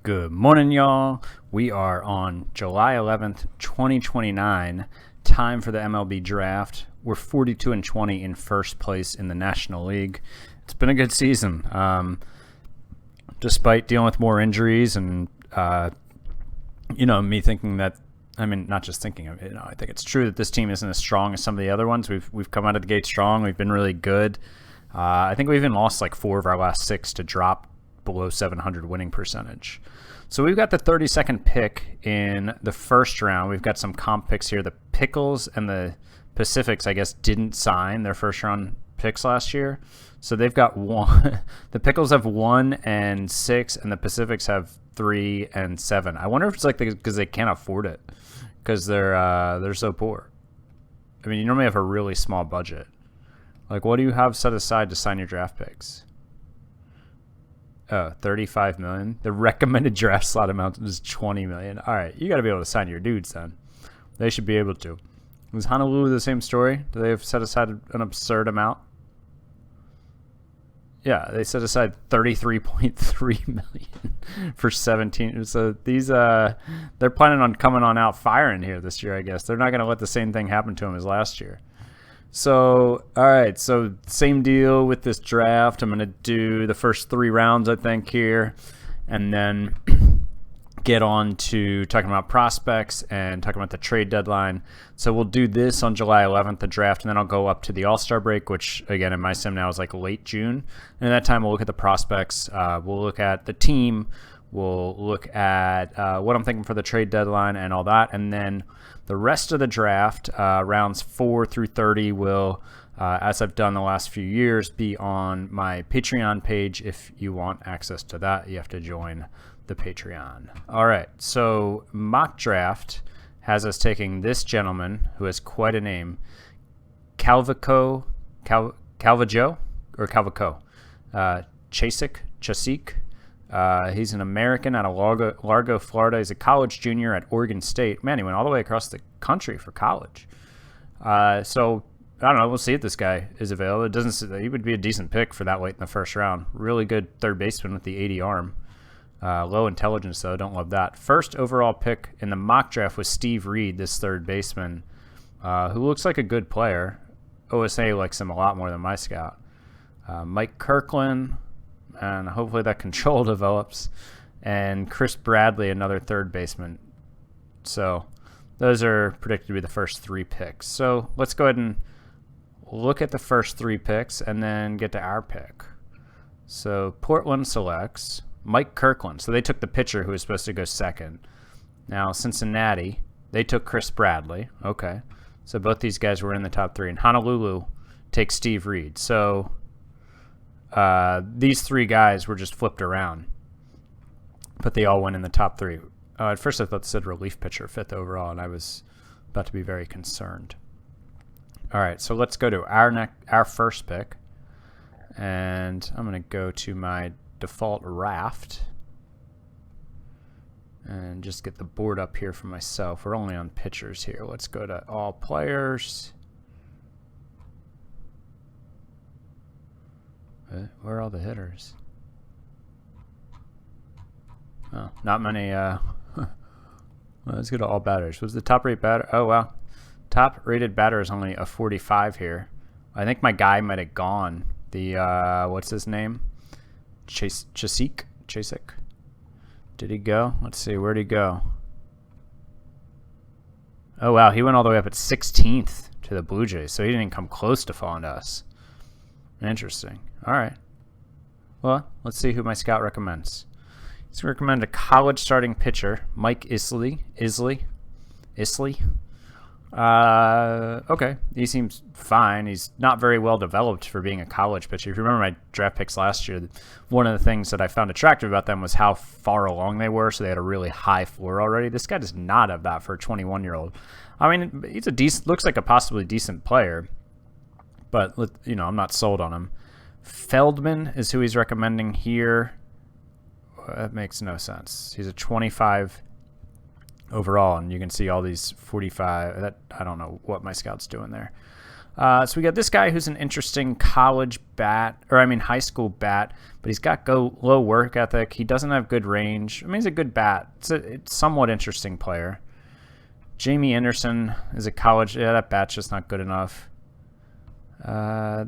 Good morning, y'all. We are on July 11th, 2029. Time for the MLB Draft. We're 42-20 in first place in the National League. It's been a good season, despite dealing with more injuries and me thinking that. I mean, not just thinking of it. I think it's true that this team isn't as strong as some of the other ones. We've come out of the gate strong. We've been really good. I think we even lost like 4 of our last 6 to drop below 700 winning percentage. So we've got the 32nd pick in the first round. We've got some comp picks here. The Pickles and the Pacifics, I guess, didn't sign their first round picks last year. So they've got 1. The Pickles have 1 and 6, and the Pacifics have 3 and 7. I wonder if it's like because they can't afford it because they're so poor. I mean, you normally have a really small budget. Like, what do you have set aside to sign your draft picks? Oh, $35 million. The recommended draft slot amount is $20 million. All right, you got to be able to sign your dudes then. They should be able to. Was Honolulu the same story? Do they have set aside an absurd amount? Yeah, they set aside $33.3 million for 17. So these they're planning on coming on out firing here this year, I guess. They're not going to let the same thing happen to them as last year. So, all right, so same deal with this draft. I'm going to do the first 3 rounds, I think, here, and then get on to talking about prospects and talking about the trade deadline. So we'll do this on July 11th, the draft, and then I'll go up to the All-Star break, which, again, in my sim now is like late June. And at that time, we'll look at the prospects. We'll look at the team. We'll look at what I'm thinking for the trade deadline and all that, and then the rest of the draft, rounds 4 through 30, will, as I've done the last few years, be on my Patreon page. If you want access to that, you have to join the Patreon. All right, so mock draft has us taking this gentleman who has quite a name, Calvajo, Chasik. He's an American out of Largo, Florida. He's a college junior at Oregon State. Man, he went all the way across the country for college. So, I don't know. We'll see if this guy is available. He would be a decent pick for that late in the first round. Really good third baseman with the 80 arm. Low intelligence, though. Don't love that. First overall pick in the mock draft was Steve Reed, this third baseman, who looks like a good player. OSA likes him a lot more than my scout. Mike Kirkland, and hopefully that control develops, and Chris Bradley, another third baseman. So those are predicted to be the first 3 picks. So let's go ahead and look at the first 3 picks and then get to our pick. So Portland selects Mike Kirkland. So they took the pitcher who was supposed to go second. Now Cincinnati, they took Chris Bradley. Okay. So both these guys were in the top 3. And Honolulu takes Steve Reed. So these 3 guys were just flipped around, but they all went in the top 3. At first I thought it said relief pitcher, 5th overall, and I was about to be very concerned. All right, so let's go to our first pick, and I'm going to go to my default raft and just get the board up here for myself. We're only on pitchers here. Let's go to all players. Where are all the hitters? Oh, not many. Let's go to all batters. Was the top rate batter? Oh, wow. Top rated batter is only a 45 here. I think my guy might have gone. The, what's his name? Chasik? Did he go? Let's see. Where'd he go? Oh, wow. He went all the way up at 16th to the Blue Jays, so he didn't even come close to falling to us. Interesting. All right. Well, let's see who my scout recommends. He's recommended a college starting pitcher, Mike Isley. Okay. He seems fine. He's not very well developed for being a college pitcher. If you remember my draft picks last year, one of the things that I found attractive about them was how far along they were, so they had a really high floor already. This guy does not have that for a 21-year-old. I mean, he's looks like a possibly decent player, but, I'm not sold on him. Feldman is who he's recommending here. That makes no sense. He's a 25 overall, and you can see all these 45. I don't know what my scout's doing there. So we got this guy who's an interesting college bat, or I mean high school bat, but he's got low work ethic. He doesn't have good range. I mean, he's a good bat. It's a somewhat interesting player. Jamie Anderson is a college. Yeah, that bat's just not good enough.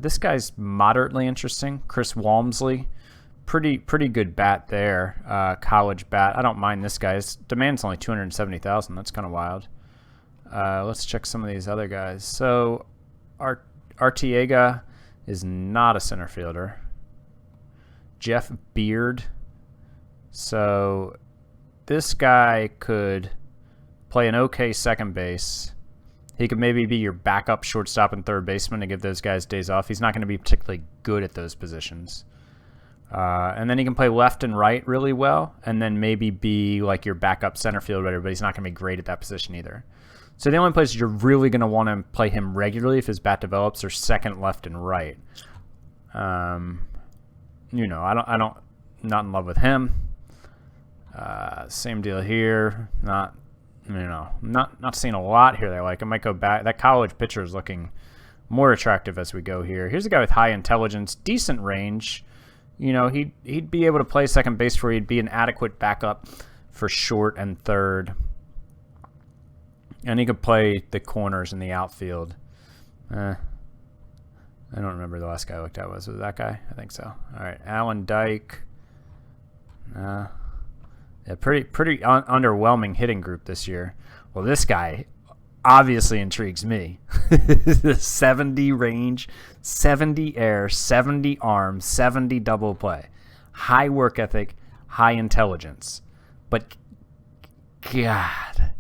This guy's moderately interesting. Chris Walmsley. Pretty good bat there. College bat. I don't mind this guy. His demand's only $270,000. That's kind of wild. Let's check some of these other guys. So Artiega is not a center fielder. Jeff Beard. So this guy could play an okay second base. He could maybe be your backup shortstop and third baseman to give those guys days off. He's not going to be particularly good at those positions. And then he can play left and right really well, and then maybe be like your backup center fielder, but he's not going to be great at that position either. So the only places you're really going to want to play him regularly if his bat develops are second, left, and right. You know, not in love with him. Same deal here. Not seeing a lot here that I like. I might go back. That college pitcher is looking more attractive as we go here. Here's a guy with high intelligence, decent range. You know, he'd be able to play second base where he'd be an adequate backup for short and third. And he could play the corners in the outfield. I don't remember the last guy I looked at. Was it that guy? I think so. All right, Alan Dyke. Yeah, pretty underwhelming hitting group this year. Well, this guy obviously intrigues me. The 70 range, 70 air, 70 arm, 70 double play. High work ethic, high intelligence. But, God,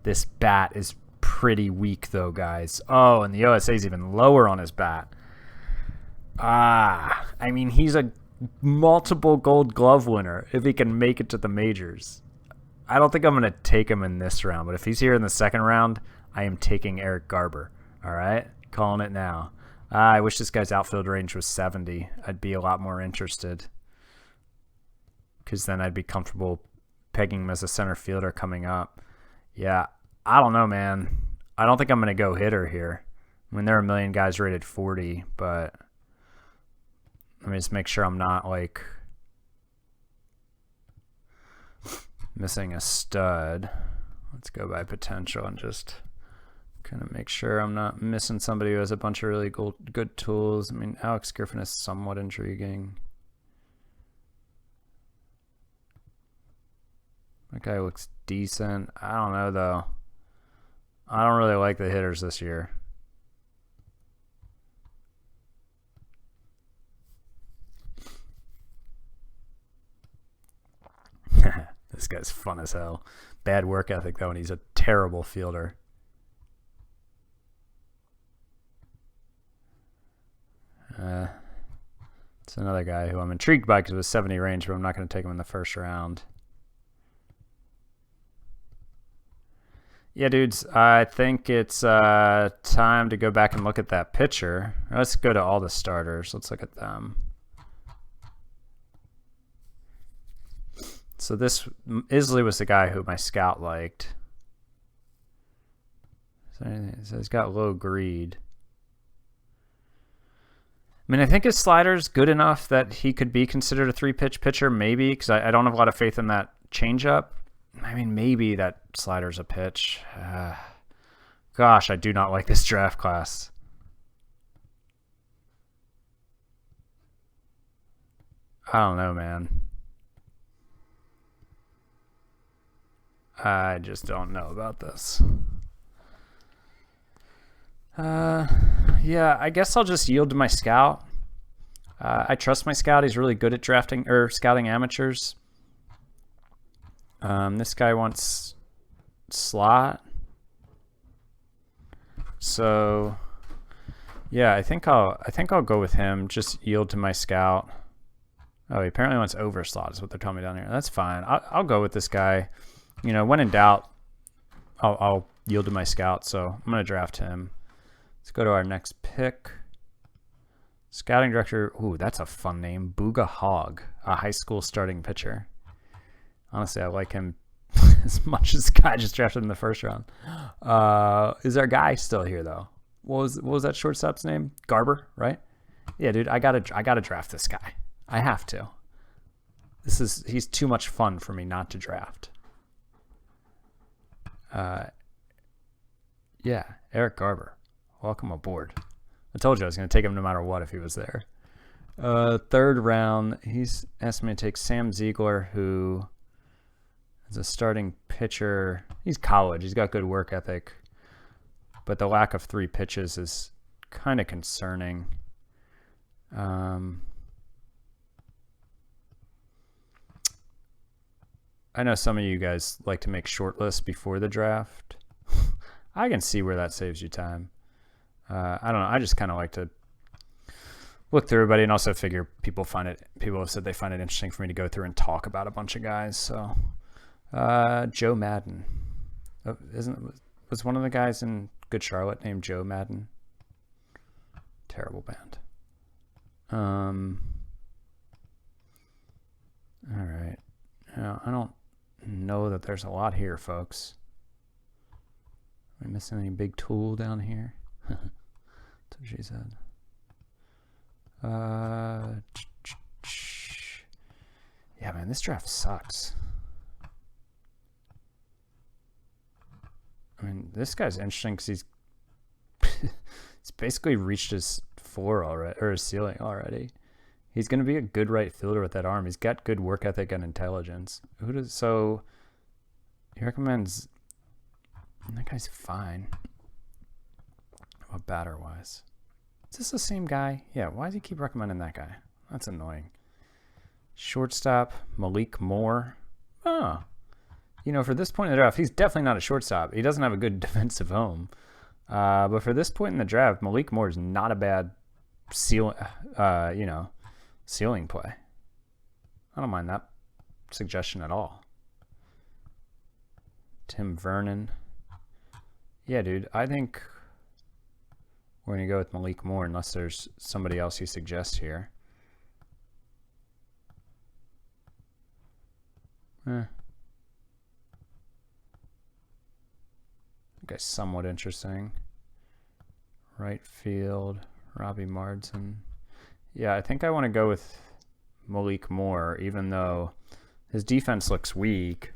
this bat is pretty weak, though, guys. Oh, and the OSA is even lower on his bat. I mean, he's a multiple Gold Glove winner if he can make it to the majors. I don't think I'm going to take him in this round, but if he's here in the second round, I am taking Eric Garber. All right? Calling it now. I wish this guy's outfield range was 70. I'd be a lot more interested, because then I'd be comfortable pegging him as a center fielder coming up. Yeah, I don't know, man. I don't think I'm going to go hitter here. I mean, there are a million guys rated 40, but let me just make sure I'm not, like, missing a stud. Let's go by potential and just kind of make sure I'm not missing somebody who has a bunch of really good tools. I mean, Alex Griffin is somewhat intriguing. That guy looks decent. I don't know, though. I don't really like the hitters this year. This guy's fun as hell. Bad work ethic, though, and he's a terrible fielder. It's another guy who I'm intrigued by because it was 70 range, but I'm not going to take him in the first round. Yeah, dudes, I think it's time to go back and look at that pitcher. Let's go to all the starters. Let's look at them. So this Isley was the guy who my scout liked. So he's got low greed. I mean, I think his slider's good enough that he could be considered a 3-pitch pitcher, maybe, because I don't have a lot of faith in that changeup. I mean, maybe that slider's a pitch. Gosh, I do not like this draft class. I don't know, man. I just don't know about this. Yeah, I guess I'll just yield to my scout. I trust my scout. He's really good at drafting or scouting amateurs. This guy wants slot. So yeah, I think I'll go with him. Just yield to my scout. Oh, he apparently wants over slot is what they're telling me down here. That's fine. I'll go with this guy. You know, when in doubt, I'll yield to my scout. So I'm gonna draft him. Let's go to our next pick. Scouting director. Ooh, that's a fun name. Booga Hogg, a high school starting pitcher. Honestly, I like him as much as the guy just drafted in the first round. Is our guy still here, though? what was that shortstop's name? Garber, right? Yeah, dude, I gotta draft this guy. I have to. He's too much fun for me not to draft. Yeah, Eric Garber, welcome aboard. I told you I was gonna take him no matter what if he was there. Third round, he's asked me to take Sam Ziegler, who is a starting pitcher. He's college. He's got good work ethic, but the lack of 3 pitches is kind of concerning. I know some of you guys like to make short lists before the draft. I can see where that saves you time. I don't know. I just kind of like to look through everybody, and also figure people have said they find it interesting for me to go through and talk about a bunch of guys. So Joe Madden, was one of the guys in Good Charlotte named Joe Madden? Terrible band. All right. Now, I don't know that there's a lot here, folks. Am I missing any big tool down here? That's what she said. Yeah, man, this draft sucks. I mean, this guy's interesting because he's basically reached his floor already, or his ceiling already. He's going to be a good right fielder with that arm. He's got good work ethic and intelligence. So he recommends, that guy's fine. What batter wise? Is this the same guy? Yeah, why does he keep recommending that guy? That's annoying. Shortstop, Malik Moore. Oh, for this point in the draft, he's definitely not a shortstop. He doesn't have a good defensive home. But for this point in the draft, Malik Moore is not a bad ceiling play. I don't mind that suggestion at all. Tim Vernon. Yeah, dude, I think we're going to go with Malik Moore unless there's somebody else you suggest here. That guy's somewhat interesting. Right field, Robbie Marsden. Yeah, I think I want to go with Malik Moore, even though his defense looks weak.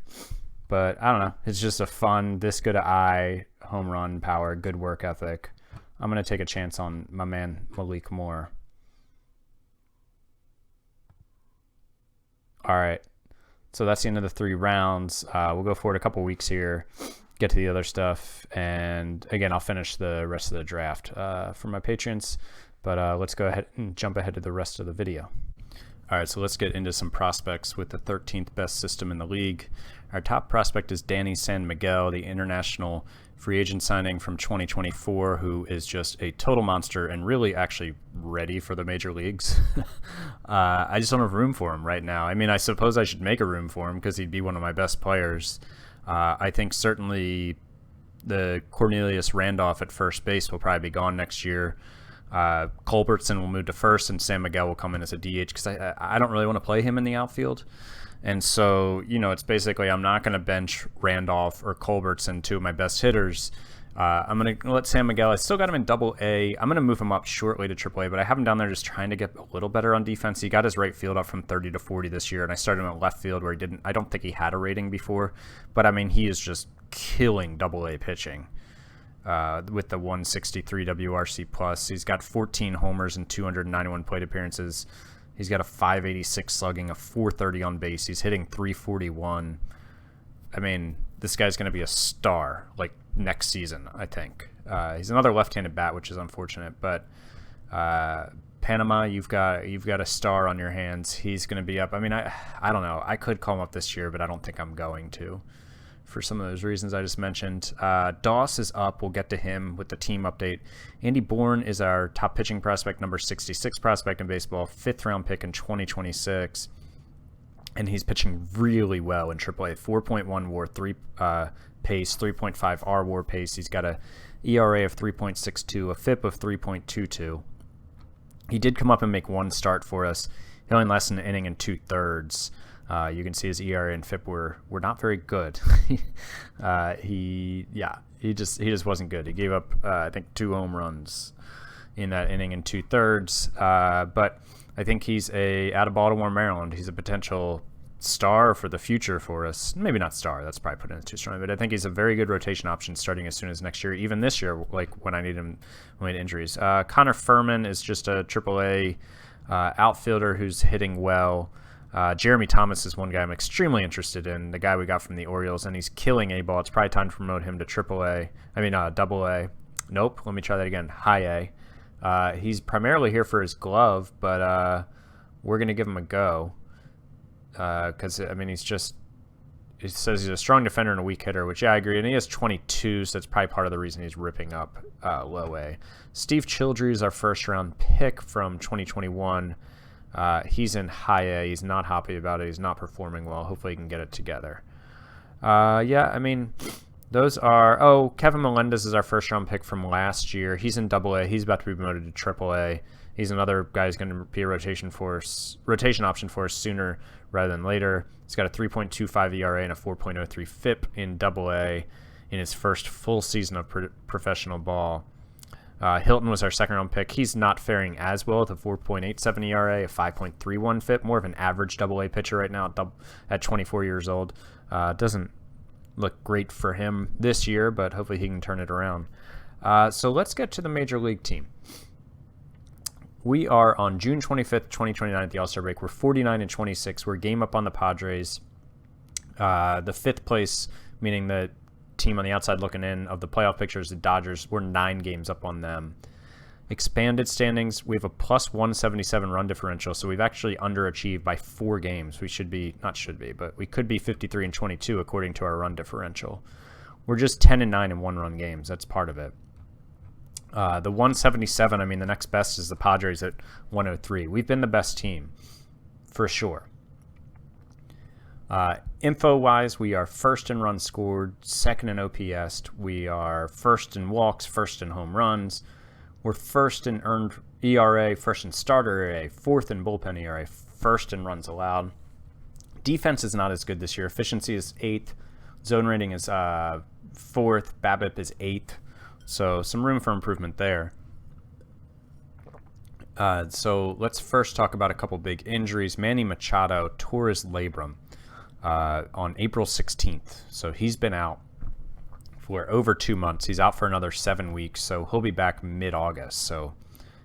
But I don't know. It's just a fun, this good eye, home run power, good work ethic. I'm going to take a chance on my man Malik Moore. All right. So that's the end of the 3 rounds. We'll go forward a couple weeks here, get to the other stuff. And again, I'll finish the rest of the draft for my patrons. But let's go ahead and jump ahead to the rest of the video. All right, so let's get into some prospects with the 13th best system in the league. Our top prospect is Danny San Miguel, the international free agent signing from 2024, who is just a total monster and really actually ready for the major leagues. I just don't have room for him right now. I mean, I suppose I should make a room for him because he'd be one of my best players. I think certainly the Cornelius Randolph at first base will probably be gone next year. Culbertson will move to first, and San Miguel will come in as a DH because I don't really want to play him in the outfield. And so, it's basically I'm not going to bench Randolph or Culbertson, 2 of my best hitters. I'm going to let San Miguel, I still got him in Double-A. I'm going to move him up shortly to Triple-A, but I have him down there just trying to get a little better on defense. He got his right field up from 30 to 40 this year, and I started him at left field where I don't think he had a rating before. But, I mean, he is just killing Double-A pitching. With the 163 WRC plus. He's got 14 homers and 291 plate appearances. He's got a 586 slugging, a 430 on base. He's hitting 341. I mean, this guy's going to be a star like next season, I think. He's another left-handed bat, which is unfortunate, but Panama, you've got a star on your hands. He's going to be up. I mean, I don't know. I could call him up this year, but I don't think I'm going to, for some of those reasons I just mentioned. Doss is up. We'll get to him with the team update. Andy Bourne is our top pitching prospect, number 66 prospect in baseball, 5th round pick in 2026. And he's pitching really well in AAA. 4.1 WAR, 3 pace, 3.5 R WAR pace. He's got a ERA of 3.62, a FIP of 3.22. He did come up and make 1 start for us. He only lasted an inning and 2/3. You can see his ERA and FIP were not very good. He just wasn't good. He gave up I think 2 home runs in that inning in 2/3. But I think he's out of Baltimore, Maryland. He's a potential star for the future for us. Maybe not star. That's probably putting it too strong. But I think he's a very good rotation option starting as soon as next year. Even this year, like when I need him when I need injuries. Connor Furman is just a AAA outfielder who's hitting well. Jeremy Thomas is one guy I'm extremely interested in, the guy we got from the Orioles, and he's killing A-ball. It's probably time to promote him to AAA. I mean, AA. Nope, let me try that again. High A. He's primarily here for his glove, but we're going to give him a go because, I mean, it says he's a strong defender and a weak hitter, which, yeah, I agree. And he has 22, so that's probably part of the reason he's ripping up low A. Steve Childrey is our first-round pick from 2021. He's in high A. He's not happy about it. He's not performing well. Hopefully he can get it together. Yeah, I mean, those are... Oh, Kevin Melendez is our first-round pick from last year. He's in AA. He's about to be promoted to AAA. He's another guy who's going to be a rotation option for us sooner rather than later. He's got a 3.25 ERA and a 4.03 FIP in AA in his first full season of professional ball. Hilton was our second-round pick. He's not faring as well with a 4.87 ERA, a 5.31 FIP, more of an average AA pitcher right now at 24 years old. Doesn't look great for him this year, but hopefully he can turn it around. So let's get to the Major League team. We are on June 25th, 2029 at the All-Star break. We're 49-26. We're game up on the Padres. The fifth place, meaning the team on the outside looking in of the playoff picture, is the Dodgers. We're 9 games up on them. Expanded standings, we have a plus 177 run differential, so we've actually underachieved by 4 games. We but we could be 53-22 according to our run differential. We're just 10-9 in one-run games. That's part of it. The 177, I mean, the next best is the Padres at 103. We've been the best team, for sure. Info-wise, we are first in runs scored, second in OPS. We are first in walks, first in home runs. We're first in earned ERA, first in starter ERA, fourth in bullpen ERA, first in runs allowed. Defense is not as good this year. Efficiency is 8th. Zone rating is 4th. BABIP is 8th. So some room for improvement there. So let's first talk about a couple big injuries. Manny Machado tore his labrum on April 16th. So he's been out for over 2 months. He's out for another 7 weeks, so he'll be back mid-August. So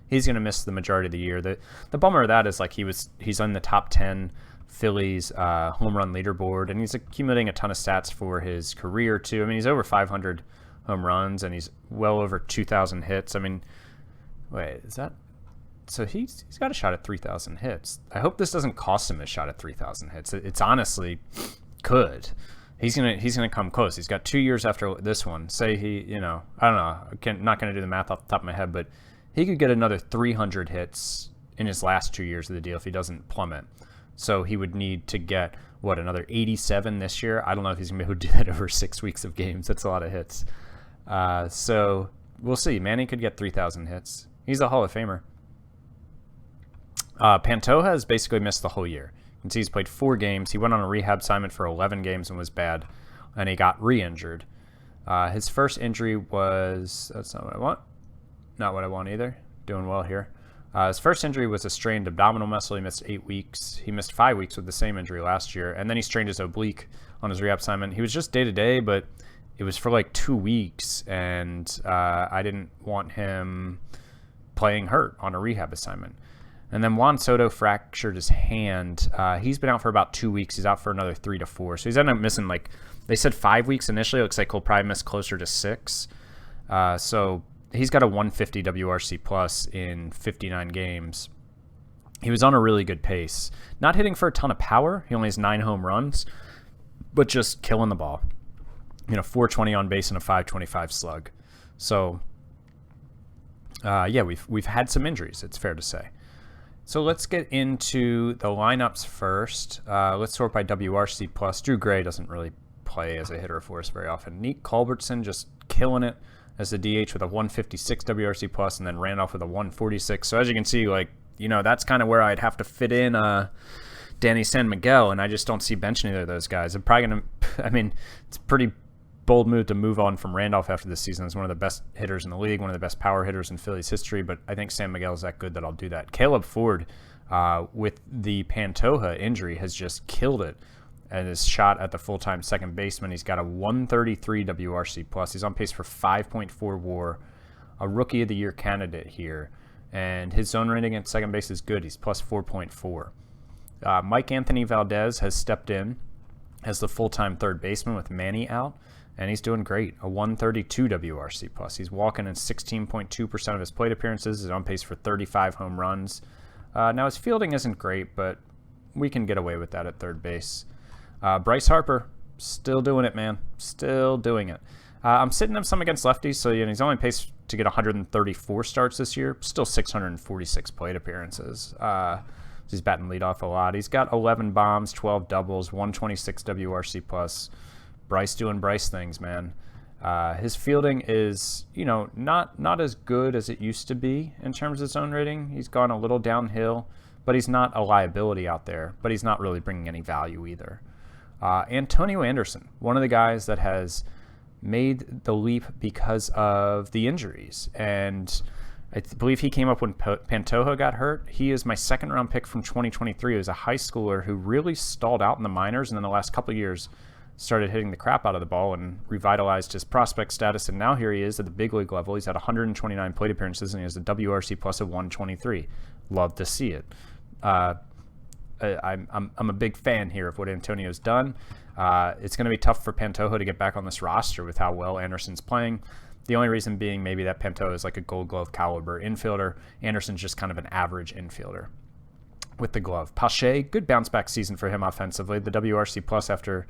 he's going to miss the majority of the year. The bummer of that is like he's on the top 10 Phillies home run leaderboard, and he's accumulating a ton of stats for his career too. I mean, he's over 500 home runs, and he's well over 2,000 hits. I mean, wait, is that... So he's got a shot at 3,000 hits. I hope this doesn't cost him a shot at 3,000 hits. It's honestly could. He's gonna come close. He's got 2 years after this one. Say I don't know. Not gonna do the math off the top of my head, but he could get another 300 hits in his last 2 years of the deal if he doesn't plummet. So he would need to get another 87 this year. I don't know if he's gonna be able to do that over 6 weeks of games. That's a lot of hits. So we'll see. Manny could get 3,000 hits. He's a Hall of Famer. Pantoja has basically missed the whole year. You can see he's played 4 games. He went on a rehab assignment for 11 games and was bad, and he got re-injured. His first injury was... That's not what I want. Not what I want either. Doing well here. His first injury was a strained abdominal muscle. He missed 8 weeks. He missed 5 weeks with the same injury last year, and then he strained his oblique on his rehab assignment. He was just day-to-day, but it was for like 2 weeks, and I didn't want him playing hurt on a rehab assignment. And then Juan Soto fractured his hand. He's been out for about 2 weeks. He's out for another 3 to 4. So he's ended up missing, like, they said 5 weeks initially. It looks like he'll probably miss closer to 6. So he's got a 150 WRC plus in 59 games. He was on a really good pace. Not hitting for a ton of power. He only has 9 home runs, but just killing the ball. 420 on base and a 525 slug. So, yeah, we've had some injuries, it's fair to say. So let's get into the lineups first. Let's sort by WRC plus. Drew Gray doesn't really play as a hitter for us very often. Nick Culbertson just killing it as a DH with a 156 WRC plus, and then Randolph with a 146. So as you can see, that's kind of where I'd have to fit in Danny San Miguel, and I just don't see benching either of those guys. I'm probably going to, I mean, it's a pretty bold move to move on from Randolph after this season. He's one of the best hitters in the league, one of the best power hitters in Phillies history, but I think San Miguel is that good that I'll do that. Caleb Ford, with the Pantoja injury, has just killed it and is shot at the full-time second baseman. He's got a 133 WRC plus. He's on pace for 5.4 WAR, a Rookie of the Year candidate here, and his zone rating at second base is good. He's plus 4.4. Mike Anthony Valdez has stepped in as the full-time third baseman with Manny out, and he's doing great, a 132 WRC plus. He's walking in 16.2% of his plate appearances. He's on pace for 35 home runs. Now his fielding isn't great, but we can get away with that at third base. Bryce Harper, still doing it, man. Still doing it. I'm sitting him some against lefties, so he's only paced to get 134 starts this year. Still 646 plate appearances. He's batting leadoff a lot. He's got 11 bombs, 12 doubles, 126 WRC plus. Bryce doing Bryce things, man. His fielding is, not as good as it used to be in terms of zone rating. He's gone a little downhill, but he's not a liability out there. But he's not really bringing any value either. Antonio Anderson, one of the guys that has made the leap because of the injuries. And I believe he came up when Pantoja got hurt. He is my second-round pick from 2023. He was a high schooler who really stalled out in the minors, and then the last couple of years started hitting the crap out of the ball and revitalized his prospect status. And now here he is at the big league level. He's had 129 plate appearances, and he has a WRC plus of 123. Love to see it. I'm a big fan here of what Antonio's done. It's going to be tough for Pantoja to get back on this roster with how well Anderson's playing. The only reason being maybe that Pantoja is like a Gold Glove caliber infielder. Anderson's just kind of an average infielder with the glove. Pache, good bounce back season for him offensively. The WRC plus after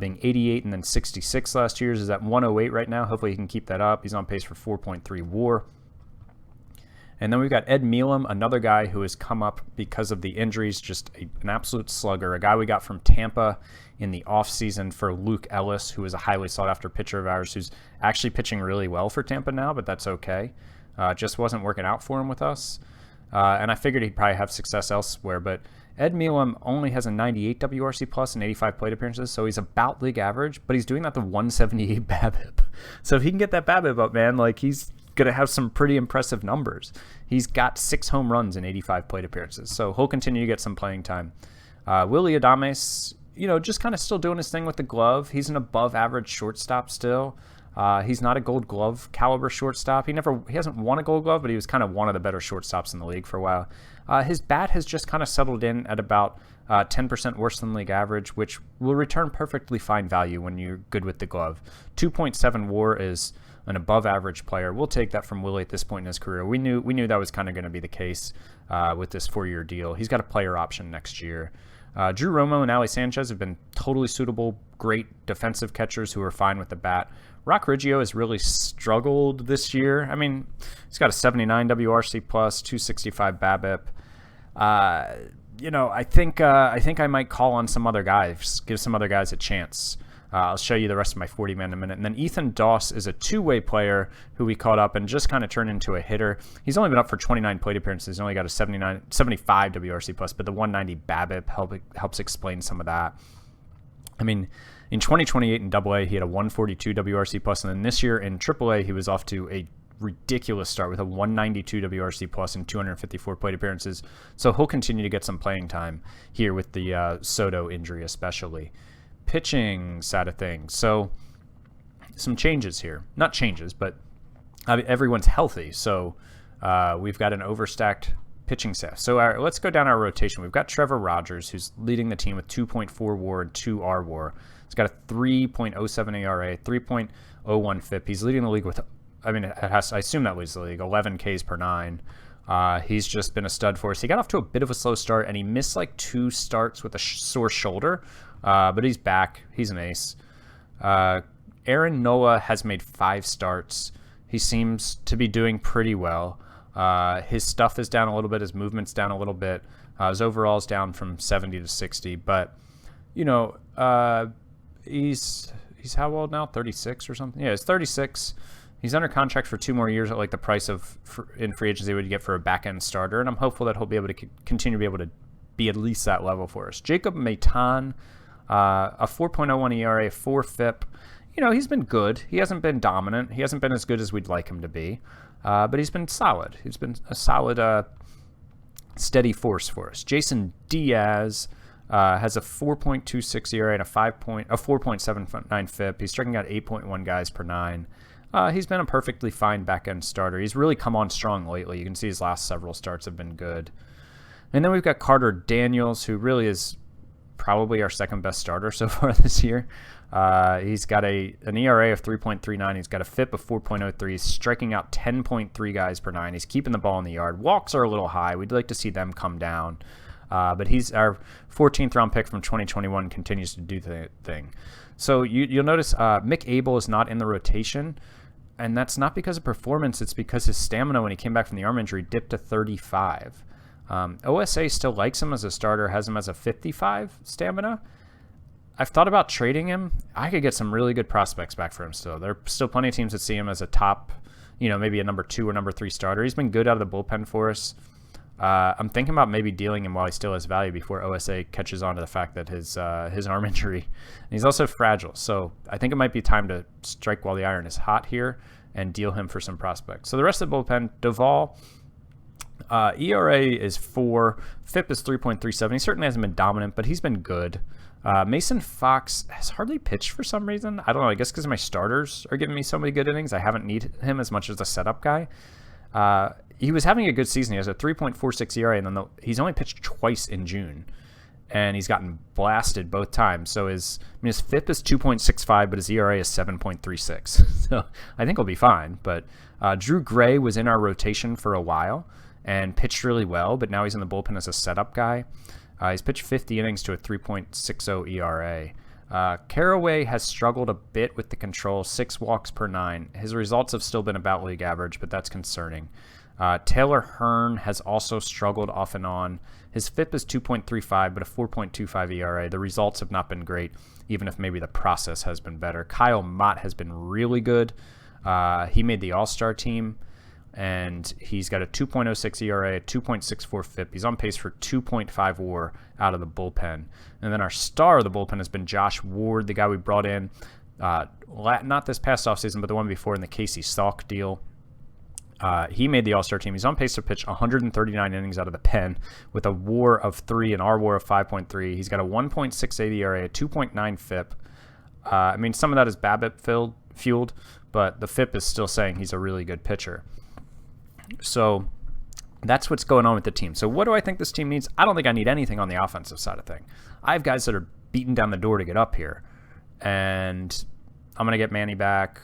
being 88 and then 66 last year is at 108 right now. Hopefully he can keep that up. He's on pace for 4.3 WAR. And then we've got Ed Milam, another guy who has come up because of the injuries, just an absolute slugger, a guy we got from Tampa in the offseason for Luke Ellis, who is a highly sought-after pitcher of ours who's actually pitching really well for Tampa now, but that's okay. Just wasn't working out for him with us. And I figured he'd probably have success elsewhere, but Ed Milam only has a 98 WRC plus and 85 plate appearances, so he's about league average, but he's doing that to 178 BABIP. So if he can get that BABIP up, man, he's going to have some pretty impressive numbers. He's got 6 home runs and 85 plate appearances, so he'll continue to get some playing time. Willie Adames, just kind of still doing his thing with the glove. He's an above average shortstop still. He's not a Gold Glove caliber shortstop. He hasn't won a Gold Glove, but he was kind of one of the better shortstops in the league for a while. His bat has just kind of settled in at about 10% worse than league average, which will return perfectly fine value when you're good with the glove. 2.7 WAR is an above average player. We'll take that from Willie at this point in his career. We knew that was kind of going to be the case with this 4-year deal. He's got a player option next year. Drew Romo and Ali Sanchez have been totally suitable, great defensive catchers who are fine with the bat. Rock Riggio has really struggled this year. I mean, he's got a 79 WRC plus, 265 BABIP. I think I might call on some other guys, give some other guys a chance. I'll show you the rest of my 40-man in a minute. And then Ethan Doss is a two-way player who we called up and just kind of turned into a hitter. He's only been up for 29 plate appearances. He's only got a 75 WRC plus, but the 190 BABIP helps explain some of that. I mean, in 2028 in AA, he had a 142 WRC plus, and then this year in AAA, he was off to a ridiculous start with a 192 WRC plus and 254 plate appearances. So he'll continue to get some playing time here with the Soto injury especially. Pitching side of things. So some changes here. Not changes, but everyone's healthy. So we've got an overstacked pitching staff. So let's go down our rotation. We've got Trevor Rogers, who's leading the team with 2.4 WAR and 2 R WAR. He's got a 3.07 ERA, 3.01 FIP. He's leading the league with, I assume that leads the league, 11 Ks per 9. He's just been a stud for us. He got off to a bit of a slow start, and he missed 2 starts with a sore shoulder, but he's back. He's an ace. Aaron Nola has made 5 starts. He seems to be doing pretty well. His stuff is down a little bit. His movement's down a little bit. His overall's down from 70 to 60. But, he's how old now? 36 or something? Yeah, he's 36. He's under contract for 2 more years at the price of in free agency would you get for a back-end starter. And I'm hopeful that he'll be able to continue to be able to be at least that level for us. Jacob Maton, a 4.01 ERA, 4 FIP. He's been good. He hasn't been dominant. He hasn't been as good as we'd like him to be. But he's been solid. He's been a solid, steady force for us. Jason Diaz has a 4.26 ERA and a 4.79 FIP. He's striking out 8.1 guys per 9. He's been a perfectly fine back-end starter. He's really come on strong lately. You can see his last several starts have been good. And then we've got Carter Daniels, who really is probably our second best starter so far this year. He's got an ERA of 3.39. He's got a FIP of 4.03. He's striking out 10.3 guys per 9. He's keeping the ball in the yard. Walks are a little high. We'd like to see them come down. But he's our 14th round pick from 2021, continues to do the thing. So you'll notice Mick Abel is not in the rotation, and that's not because of performance. It's because his stamina when he came back from the arm injury dipped to 35. OSA still likes him as a starter, has him as a 55 stamina. I've thought about trading him. I could get some really good prospects back for him still. There are still plenty of teams that see him as a top, maybe a number 2 or number 3 starter. He's been good out of the bullpen for us. I'm thinking about maybe dealing him while he still has value before OSA catches on to the fact that his arm injury. And he's also fragile, so I think it might be time to strike while the iron is hot here and deal him for some prospects. So the rest of the bullpen, Duvall, ERA is 4, FIP is 3.37. He certainly hasn't been dominant, but he's been good. Mason Fox has hardly pitched for some reason. I don't know, I guess because my starters are giving me so many good innings. I haven't needed him as much as a setup guy. He was having a good season. He has a 3.46 ERA, and then he's only pitched twice in June, and he's gotten blasted both times. So his FIP is 2.65, but his ERA is 7.36. So I think he'll be fine. But Drew Gray was in our rotation for a while and pitched really well, but now he's in the bullpen as a setup guy. He's pitched 50 innings to a 3.60 ERA. Carraway has struggled a bit with the control, 6 walks per 9. His results have still been about league average, but that's concerning. Taylor Hearn has also struggled off and on. His FIP is 2.35, but a 4.25 ERA. The results have not been great, even if maybe the process has been better. Kyle Mott has been really good. He made the All-Star team, and he's got a 2.06 ERA, a 2.64 FIP. He's on pace for 2.5 WAR out of the bullpen. And then our star of the bullpen has been Josh Ward, the guy we brought in, not this past offseason, but the one before in the Casey Salk deal. He made the All-Star team. He's on pace to pitch 139 innings out of the pen with a WAR of 3 and our WAR of 5.3. He's got a 1.68 ERA, a 2.9 FIP. Some of that is BABIP fueled, but the FIP is still saying he's a really good pitcher. So that's what's going on with the team. So what do I think this team needs? I don't think I need anything on the offensive side of thing. I have guys that are beating down the door to get up here, and I'm going to get Manny back,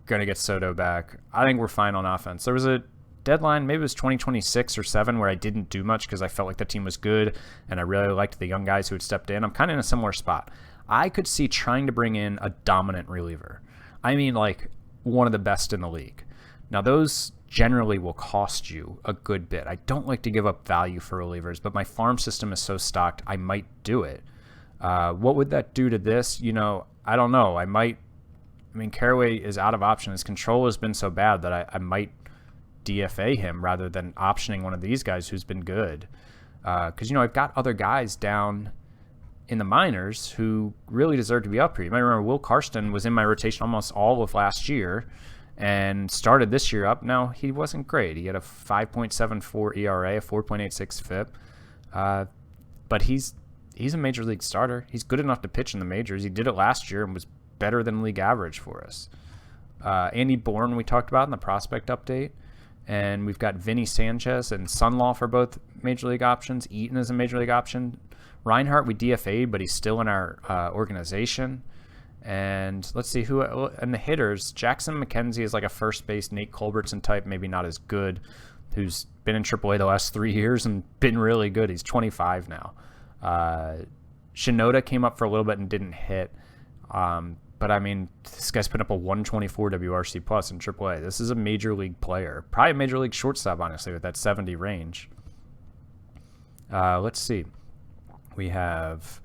going to get Soto back. I think we're fine on offense. There was a deadline, maybe it was 2026 or 7, where I didn't do much because I felt like the team was good, and I really liked the young guys who had stepped in. I'm kind of in a similar spot. I could see trying to bring in a dominant reliever. Like one of the best in the league. Now, those generally will cost you a good bit. I don't like to give up value for relievers, but my farm system is so stocked, I might do it. What would that do to this? I don't know. Carraway is out of option. His control has been so bad that I might DFA him rather than optioning one of these guys who's been good. Because, I've got other guys down in the minors who really deserve to be up here. You might remember Will Karsten was in my rotation almost all of last year and started this year up. Now, he wasn't great. He had a 5.74 ERA, a 4.86 FIP. But he's a major league starter. He's good enough to pitch in the majors. He did it last year and was better than league average for us. Andy Bourne we talked about in the prospect update. And we've got Vinny Sanchez and Sunlaw for both major league options. Eaton is a major league option. Reinhardt we DFA'd, but he's still in our organization. And let's see who. And the hitters, Jackson McKenzie is like a first base Nate Culbertson type, maybe not as good, who's been in AAA the last 3 years and been really good. He's 25 now. Shinoda came up for a little bit and didn't hit. But this guy's put up a 124 WRC plus in AAA. This is a major league player, probably a major league shortstop, honestly, with that 70 range. Let's see. We have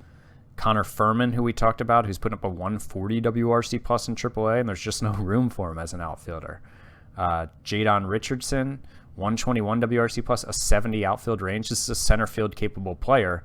Connor Furman, who we talked about, who's putting up a 140 WRC plus in AAA, and there's just no room for him as an outfielder. Jadon Richardson, 121 WRC plus, a 70 outfield range. This is a center field capable player.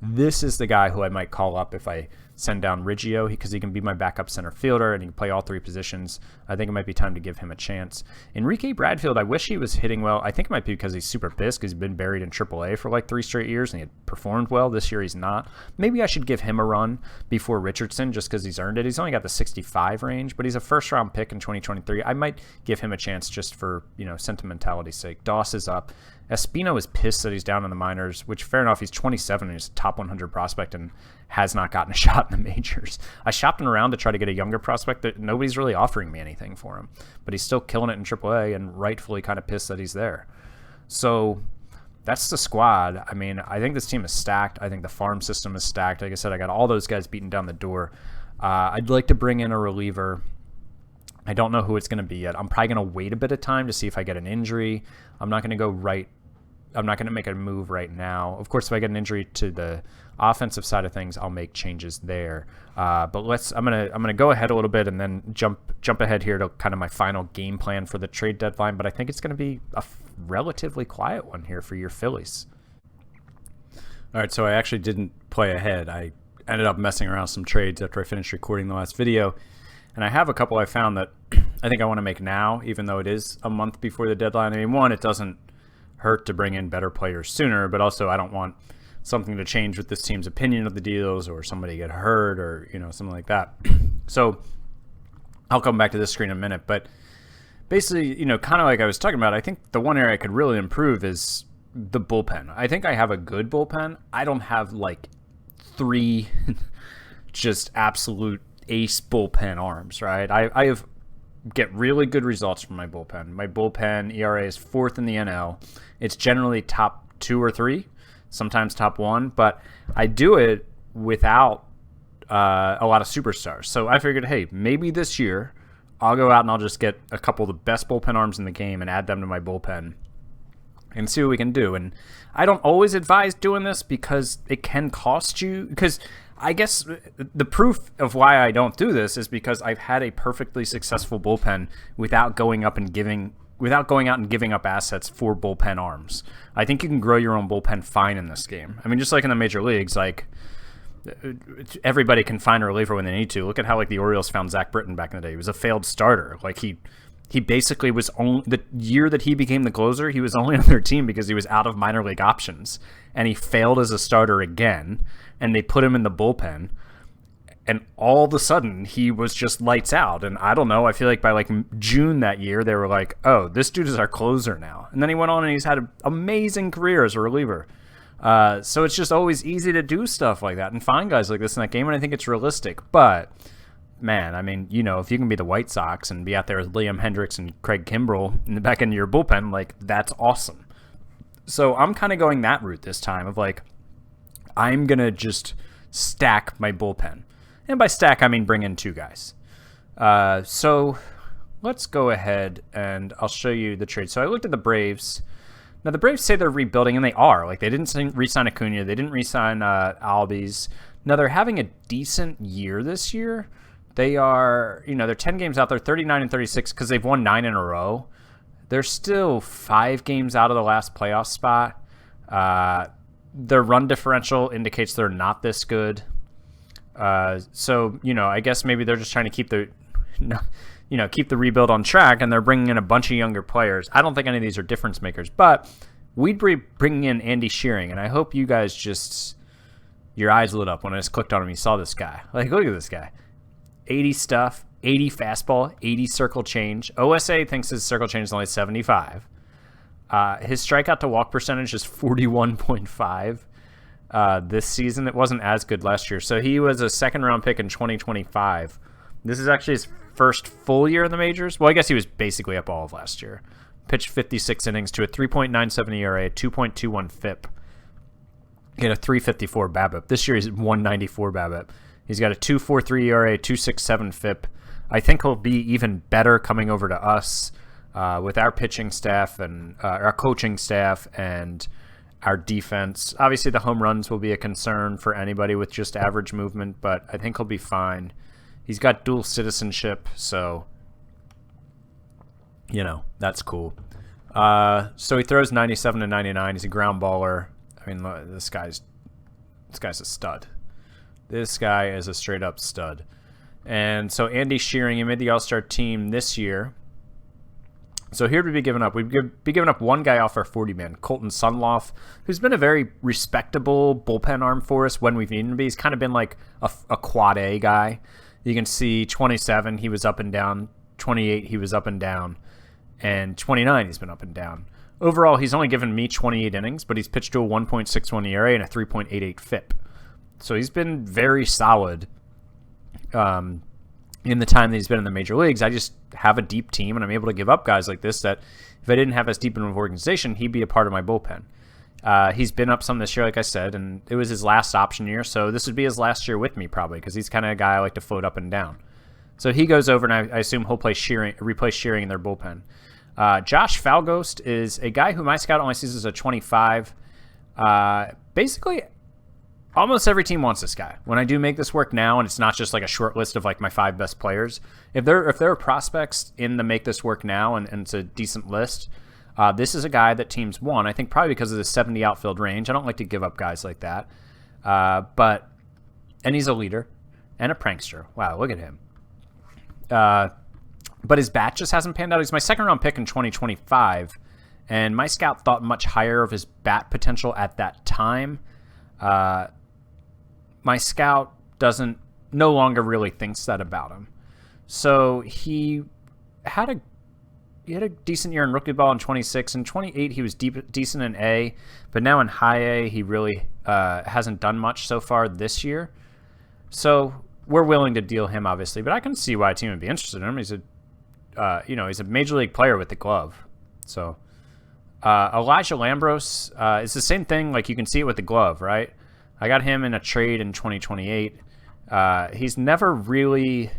This is the guy who I might call up if I send down Riggio, because he can be my backup center fielder and he can play all three positions. I think it might be time to give him a chance. Enrique Bradfield, I wish he was hitting well. I think it might be because he's super pissed because he's been buried in AAA for like 3 straight years and he had performed well. This year he's not. Maybe I should give him a run before Richardson just because he's earned it. He's only got the 65 range, but he's a first-round pick in 2023. I might give him a chance just for, sentimentality's sake. Doss is up. Espino is pissed that he's down in the minors, which fair enough. He's 27 and he's a top 100 prospect and has not gotten a shot in the majors. I shopped him around to try to get a younger prospect that nobody's really offering me anything for him, but he's still killing it in AAA and rightfully kind of pissed that he's there. So that's the squad. I mean, I think this team is stacked. I think the farm system is stacked. Like I said, I got all those guys beaten down the door. I'd like to bring in a reliever. I don't know who it's going to be yet. I'm probably going to wait a bit of time to see if I get an injury. I'm not going to make a move right now. Of course, if I get an injury to the offensive side of things, I'll make changes there. But I'm gonna go ahead a little bit and then jump ahead here to kind of my final game plan for the trade deadline. But I think it's going to be a relatively quiet one here for your Phillies. All right, so I actually didn't play ahead. I ended up messing around with some trades after I finished recording the last video. And I have a couple I found that I think I want to make now, even though it is a month before the deadline. I mean, one, it doesn't hurt to bring in better players sooner, but also I don't want something to change with this team's opinion of the deals or somebody get hurt or, something like that. So I'll come back to this screen in a minute. But basically, kind of like I was talking about, I think the one area I could really improve is the bullpen. I think I have a good bullpen. I don't have like 3 just absolute ace bullpen arms, right? I get really good results from my bullpen. My bullpen ERA is 4th in the NL. It's generally top 2 or 3, sometimes top 1, but I do it without a lot of superstars. So I figured, hey, maybe this year I'll go out and I'll just get a couple of the best bullpen arms in the game and add them to my bullpen and see what we can do. And I don't always advise doing this because it can cost you, because I guess the proof of why I don't do this is because I've had a perfectly successful bullpen without going out and giving up assets for bullpen arms. I think you can grow your own bullpen fine in this game. I mean, just like in the major leagues, like everybody can find a reliever when they need to. Look at how like the Orioles found Zach Britton back in the day. He was a failed starter. Like he basically was only the year that he became the closer, he was only on their team because he was out of minor league options, and he failed as a starter again. And they put him in the bullpen, and all of a sudden he was just lights out. And I don't know, I feel like by like June that year they were like, oh, this dude is our closer now. And then he went on and he's had an amazing career as a reliever. So it's just always easy to do stuff like that and find guys like this in that game, and I think it's realistic. But man, I mean, if you can be the White Sox and be out there with Liam Hendricks and Craig Kimbrell in the back end of your bullpen, like that's awesome. So I'm kind of going that route this time of like, I'm going to just stack my bullpen. And by stack, I mean bring in 2 guys. So let's go ahead and I'll show you the trade. So I looked at the Braves. Now, the Braves say they're rebuilding, and they are. Like, they didn't re-sign Acuna. They didn't re-sign Albies. Now, they're having a decent year this year. They are, they're 10 games out. They're 39 and 36 because they've won 9 in a row. They're still 5 games out of the last playoff spot. Their run differential indicates they're not this good. So, I guess maybe they're just trying to keep the rebuild on track, and they're bringing in a bunch of younger players. I don't think any of these are difference makers, but we'd be bringing in Andy Shearing, and I hope you guys just, your eyes lit up when I just clicked on him. You saw this guy. Like, look at this guy. 80 stuff, 80 fastball, 80 circle change. OSA thinks his circle change is only 75. His strikeout to walk percentage is 41.5 this season. It wasn't as good last year. So he was a second-round pick in 2025. This is actually his first full year in the majors. Well, I guess he was basically up all of last year. Pitched 56 innings to a 3.97 ERA, 2.21 FIP. He had a 3.54 BABIP. This year he's 1.94 BABIP. He's got a 2.43 ERA, 2.67 FIP. I think he'll be even better coming over to us. With our pitching staff and our coaching staff and our defense. Obviously, the home runs will be a concern for anybody with just average movement, but I think he'll be fine. He's got dual citizenship, so, that's cool. So he throws 97 to 99. He's a ground baller. I mean, this guy's a stud. This guy is a straight up stud. And so Andy Shearing, he made the All-Star team this year. So here we'd be giving up. We'd be giving up one guy off our 40-man, Colton Sunloff, who's been a very respectable bullpen arm for us when we've needed him to be. He's kind of been like a quad A guy. You can see 27, he was up and down. 28, he was up and down. And 29, he's been up and down. Overall, he's only given me 28 innings, but he's pitched to a 1.61 ERA and a 3.88 FIP. So he's been very solid in the time that he's been in the major leagues. I just have a deep team, and I'm able to give up guys like this that if I didn't have as deep of an organization, he'd be a part of my bullpen. He's been up some this year, like I said, and it was his last option year, so this would be his last year with me probably because he's kind of a guy I like to float up and down. So he goes over, and I assume he'll replace Shearing in their bullpen. Josh Falgost is a guy who my scout only sees as a 25. Basically, almost every team wants this guy. When I do make this work now, and it's not just like a short list of like my 5 best players, if there are prospects in the make this work now, and it's a decent list, this is a guy that teams want. I think probably because of the 70 outfield range. I don't like to give up guys like that. And he's a leader and a prankster. Wow, look at him. But his bat just hasn't panned out. He's my second-round pick in 2025, and my scout thought much higher of his bat potential at that time. My scout no longer really thinks that about him. So he had a decent year in rookie ball in 26. In 28, he was decent in A, but now in high A, he really hasn't done much so far this year. So we're willing to deal him, obviously, but I can see why a team would be interested in him. He's a major league player with the glove. So Elijah Lambros is the same thing. Like you can see it with the glove, right? I got him in a trade in 2028. He's never really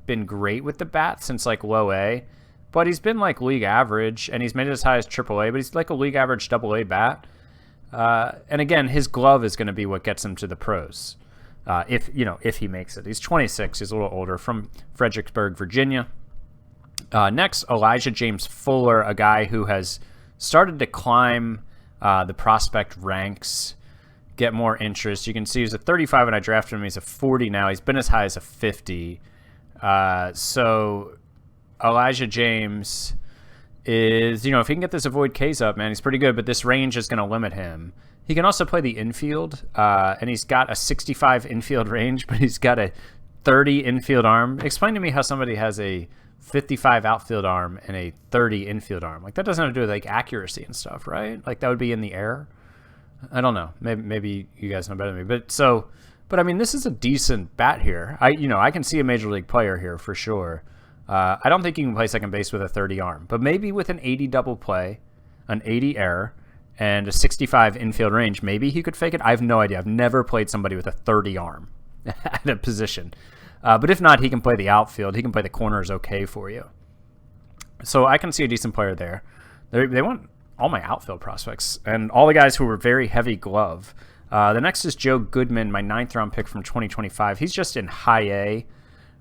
been great with the bat since like low A, but he's been like league average, and he's made it as high as triple A, but he's like a league average double A bat. And again, his glove is going to be what gets him to the pros. If he makes it. He's 26. He's a little older, from Fredericksburg, Virginia. Next, Elijah James Fuller, a guy who has started to climb the prospect ranks, get more interest. You can see he's a 35 when I drafted him. He's a 40 now. He's been as high as a 50. So Elijah James is, if he can get this avoid Ks up, man, he's pretty good, but this range is going to limit him. He can also play the infield, and he's got a 65 infield range, but he's got a 30 infield arm. Explain to me how somebody has a 55 outfield arm and a 30 infield arm. Like, that doesn't have to do with like accuracy and stuff, right? Like, that would be in the air. I don't know. Maybe you guys know better than me. But I mean, this is a decent bat here. I can see a major league player here for sure. I don't think you can play second base with a 30 arm, but maybe with an 80 double play, an 80 error, and a 65 infield range, maybe he could fake it. I have no idea. I've never played somebody with a 30 arm at a position. But if not, he can play the outfield. He can play the corners okay for you. So I can see a decent player there. They want all my outfield prospects and all the guys who were very heavy glove. The next is Joe Goodman, my 9th-round pick from 2025. He's just in high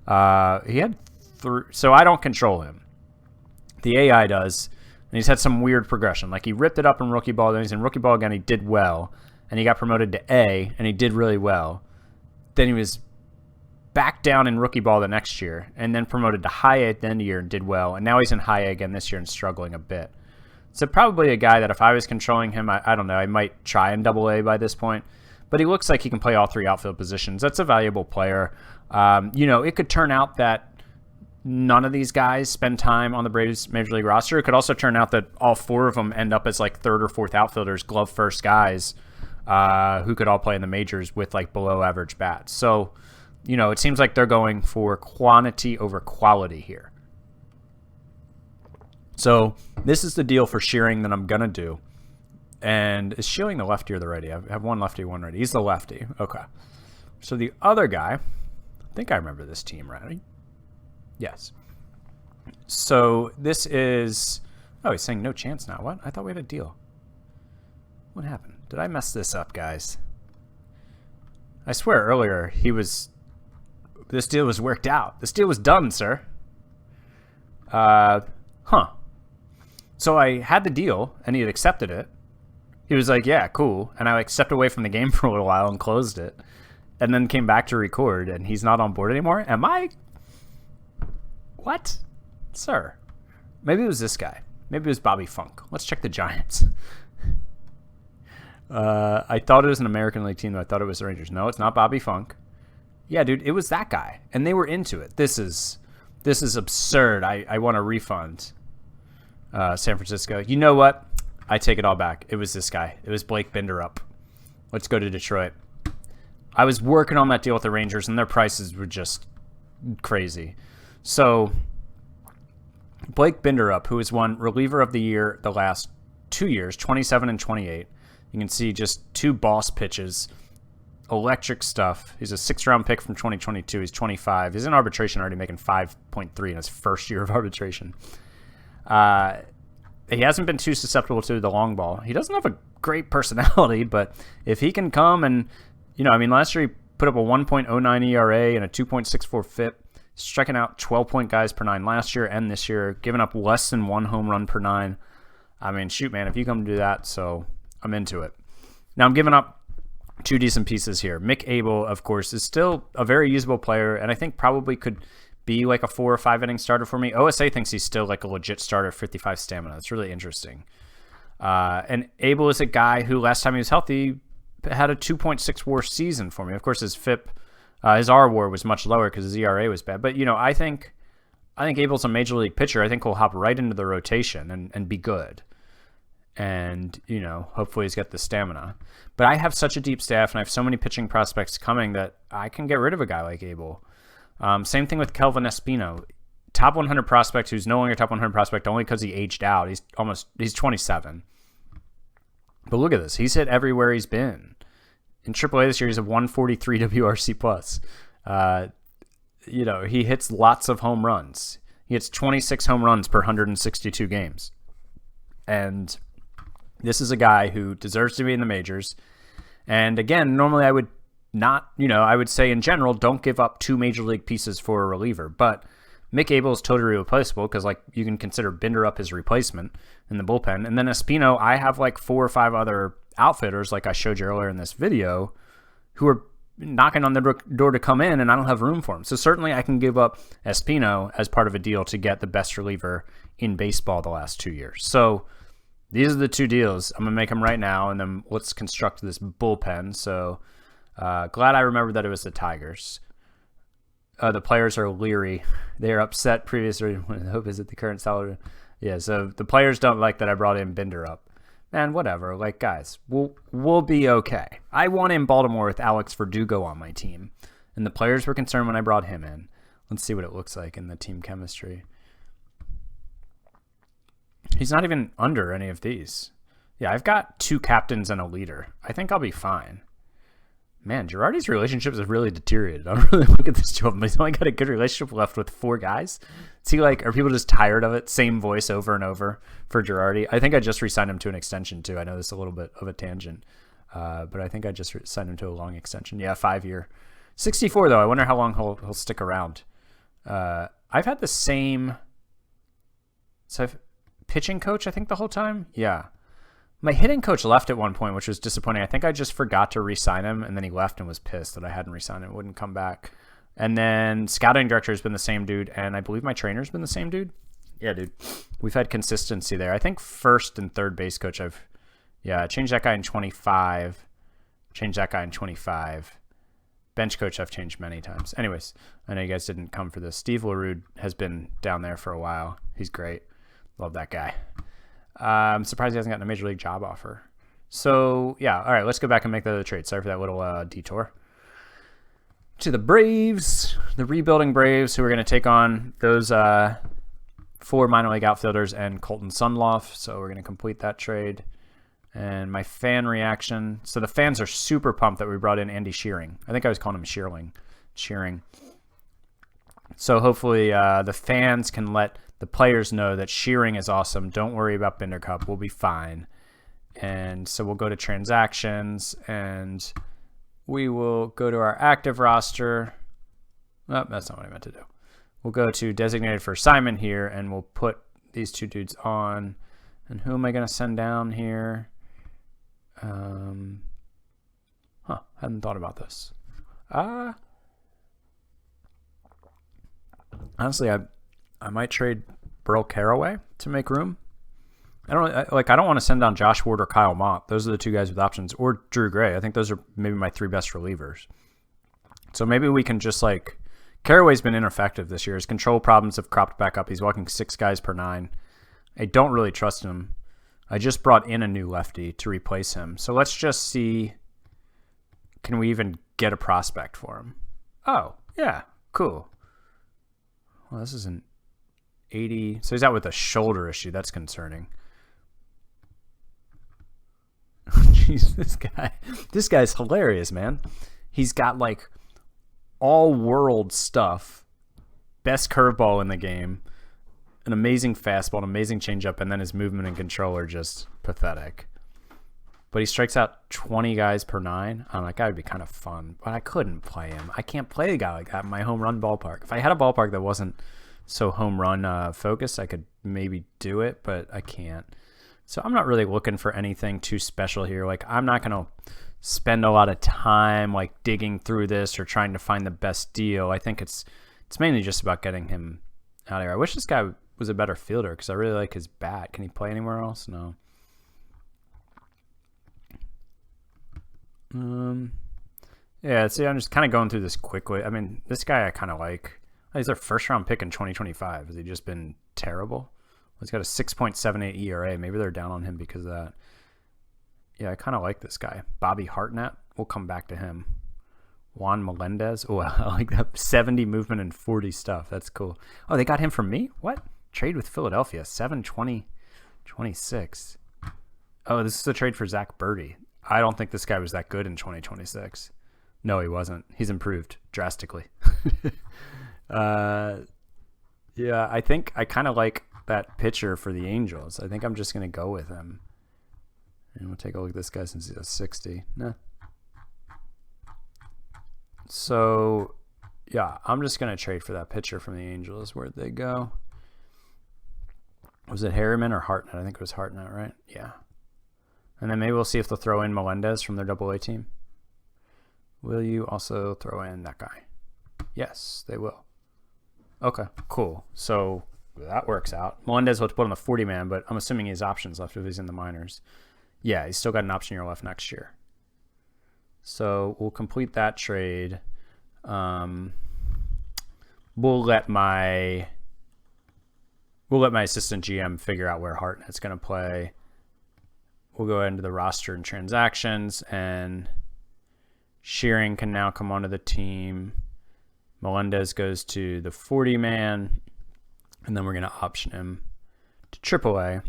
A. He had so I don't control him. The AI does. And he's had some weird progression. Like, he ripped it up in rookie ball, then he's in rookie ball again, he did well. And he got promoted to A, and he did really well. Then he was back down in rookie ball the next year, and then promoted to high A at the end of the year and did well. And now he's in high A again this year and struggling a bit. So probably a guy that if I was controlling him, I don't know, I might try in double A by this point. But he looks like he can play all 3 outfield positions. That's a valuable player. It could turn out that none of these guys spend time on the Braves Major League roster. It could also turn out that all 4 of them end up as like 3rd or 4th outfielders, glove first guys who could all play in the majors with like below average bats. So, it seems like they're going for quantity over quality here. So this is the deal for Shearing that I'm going to do. And is Shearing the lefty or the righty? I have one lefty, one righty. He's the lefty. Okay. So the other guy, I think I remember this team, right? Yes. So this is... Oh, he's saying no chance now. What? I thought we had a deal. What happened? Did I mess this up, guys? I swear earlier this deal was worked out. This deal was done, sir. So I had the deal, and he had accepted it. He was like, yeah, cool. And I like stepped away from the game for a little while and closed it. And then came back to record, and he's not on board anymore. Am I? What? Sir. Maybe it was this guy. Maybe it was Bobby Funk. Let's check the Giants. I thought it was an American League team, though. I thought it was the Rangers. No, it's not Bobby Funk. Yeah, dude, it was that guy. And they were into it. This is absurd. I want a refund. San Francisco. You know what? I take it all back. It was this guy. It was Blake Binderup. Let's go to Detroit. I was working on that deal with the Rangers, and their prices were just crazy. So Blake Binderup, who has won reliever of the year the last 2 years, 27 and 28. You can see just 2 boss pitches. Electric stuff. He's a 6th-round pick from 2022. He's 25. He's in arbitration already, making 5.3 in his first year of arbitration. He hasn't been too susceptible to the long ball. He doesn't have a great personality, but if he can come and, last year he put up a 1.09 ERA and a 2.64 FIP, striking out 12-point guys per 9 last year and this year, giving up less than 1 home run per 9. I mean, shoot, man, if you come to do that, so I'm into it. Now I'm giving up 2 decent pieces here. Mick Abel, of course, is still a very usable player, and I think probably could be like a 4 or 5 inning starter for me. OSA thinks he's still like a legit starter, 55 stamina. That's really interesting. And Abel is a guy who last time he was healthy had a 2.6 WAR season for me. Of course, his FIP, his R WAR was much lower because his ERA was bad. But I think Abel's a major league pitcher. I think he'll hop right into the rotation and be good. And hopefully he's got the stamina. But I have such a deep staff, and I have so many pitching prospects coming that I can get rid of a guy like Abel. Same thing with Kelvin Espino, top 100 prospect who's no longer top 100 prospect only because he aged out. He's 27. But look at this. He's hit everywhere he's been. In AAA this year, he's a 143 WRC plus. He hits lots of home runs. He hits 26 home runs per 162 games. And this is a guy who deserves to be in the majors. And again, normally I would not, I would say in general, don't give up 2 major league pieces for a reliever. But Mick Abel is totally replaceable because, you can consider Binderup his replacement in the bullpen. And then Espino, I have 4 or 5 other outfitters, like I showed you earlier in this video, who are knocking on the door to come in, and I don't have room for them. So certainly I can give up Espino as part of a deal to get the best reliever in baseball the last 2 years. So these are the 2 deals. I'm going to make them right now, and then let's construct this bullpen. So glad I remembered that it was the Tigers. The players are leery. They are upset previously. I hope is it the current salary. Yeah, so the players don't like that I brought in Binderup. Man, whatever. Guys, we'll be okay. I won in Baltimore with Alex Verdugo on my team, and the players were concerned when I brought him in. Let's see what it looks like in the team chemistry. He's not even under any of these. Yeah, I've got 2 captains and a leader. I think I'll be fine. Man, Girardi's relationships have really deteriorated. I'm really looking at this job. He's only got a good relationship left with 4 guys. Is he are people just tired of it? Same voice over and over for Girardi. I think I just re-signed him to an extension too. I know this is a little bit of a tangent, but I think I just signed him to a long extension. Yeah, 5-year. 64 though. I wonder how long he'll stick around. I've had the same pitching coach, I think, the whole time. Yeah. My hitting coach left at one point, which was disappointing. I think I just forgot to re-sign him, and then he left and was pissed that I hadn't re-signed him. Wouldn't come back. And then scouting director has been the same dude, and I believe my trainer's been the same dude. Yeah, dude. We've had consistency there. I think first and third base coach changed that guy in 25. Changed that guy in 25. Bench coach I've changed many times. Anyways, I know you guys didn't come for this. Steve LaRue has been down there for a while. He's great. Love that guy. I'm surprised he hasn't gotten a major league job offer. So, yeah. All right, let's go back and make the other trade. Sorry for that little detour. To the Braves, the rebuilding Braves, who are going to take on those 4 minor league outfielders and Colton Sundloff. So we're going to complete that trade. And my fan reaction. So the fans are super pumped that we brought in Andy Shearing. I think I was calling him Shearing. So hopefully the fans can let the players know that Shearing is awesome. Don't worry about Binder Cup. We'll be fine. And so we'll go to transactions, and we will go to our active roster. Oh, that's not what I meant to do. We'll go to designated for assignment here, and we'll put these 2 dudes on. And who am I going to send down here? Hadn't thought about this. Honestly, I might trade Burl Carraway to make room. I don't want to send down Josh Ward or Kyle Mott. Those are the two guys with options, or Drew Gray. I think those are maybe my three best relievers. So maybe we can just like Carraway's been ineffective this year. His control problems have cropped back up. He's walking 6 guys per 9. I don't really trust him. I just brought in a new lefty to replace him. So let's just see, can we even get a prospect for him? Oh, yeah, cool. Well, this is an 80. So he's out with a shoulder issue. That's concerning. Jeez, this guy's hilarious, man. He's got like all world stuff, best curveball in the game, an amazing fastball, an amazing changeup, and then his movement and control are just pathetic. But he strikes out 20 guys per 9. I'm like, that would be kind of fun, but I couldn't play him. I can't play a guy like that in my home run ballpark. If I had a ballpark that wasn't so home run focused, I could maybe do it, but I can't. So I'm not really looking for anything too special here. Like, I'm not going to spend a lot of time like digging through this or trying to find the best deal. I think it's mainly just about getting him out of here. I wish this guy was a better fielder because I really like his bat. Can he play anywhere else? No. Yeah, see, I'm just kind of going through this quickly. I mean, this guy I kind of like. Oh, he's our first round pick in 2025. Has he just been terrible? He's got a 6.78 ERA. Maybe they're down on him because of that. Yeah, I kind of like this guy. Bobby Hartnett. We'll come back to him. Juan Melendez. Oh, I like that. 70 movement and 40 stuff. That's cool. Oh, they got him from me? What? Trade with Philadelphia. 7/20/26. Oh, this is a trade for Zach Birdie. I don't think this guy was that good in 2026. No, he wasn't. He's improved drastically. Yeah, I think I kind of like that pitcher for the Angels. I think I'm just going to go with him. And we'll take a look at this guy since he's a 60. Nah. So, yeah, I'm just going to trade for that pitcher from the Angels. Where'd they go? Was it Harriman or Hartnett? I think it was Hartnett, right? Yeah. And then maybe we'll see if they'll throw in Melendez from their AA team. Will you also throw in that guy? Yes, they will. Okay, cool. So that works out. Melendez will have to put on the 40-man, but I'm assuming he has options left if he's in the minors. Yeah, he's still got an option year left next year. So we'll complete that trade. We'll let my assistant GM figure out where Hartnett's going to play. We'll go into the roster and transactions, and Shearing can now come onto the team. Melendez goes to the 40-man, and then we're going to option him to AAA.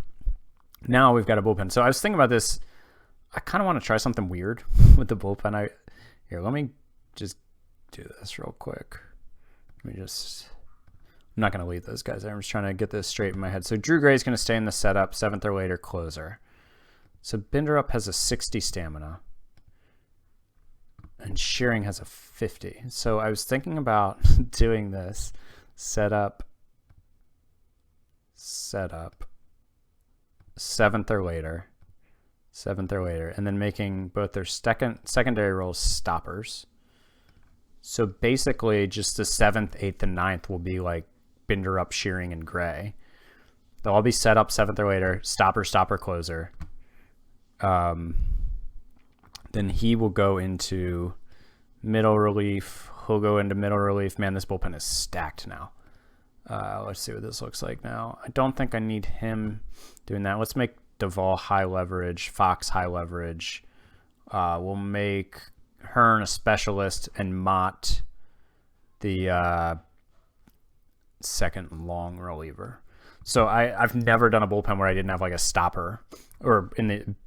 Now we've got a bullpen. So I was thinking about this. I kind of want to try something weird with the bullpen. Here, let me just do this real quick. I'm not going to leave those guys there. I'm just trying to get this straight in my head. So Drew Gray is going to stay in the setup, 7th or later closer. So Binderup has a 60 stamina. And Shearing has a 50. So I was thinking about doing this. Setup. 7th or later. And then making both their secondary roles stoppers. So basically just the 7th, 8th, and 9th will be like Binderup, Shearing, and Gray. They'll all be set up 7th or later. Stopper, closer. Then he will go into middle relief. He'll go into middle relief. Man, this bullpen is stacked now. Let's see what this looks like now. I don't think I need him doing that. Let's make Duvall high leverage, Fox high leverage. We'll make Hearn a specialist and Mott the second long reliever. So I've never done a bullpen where I didn't have like a stopper or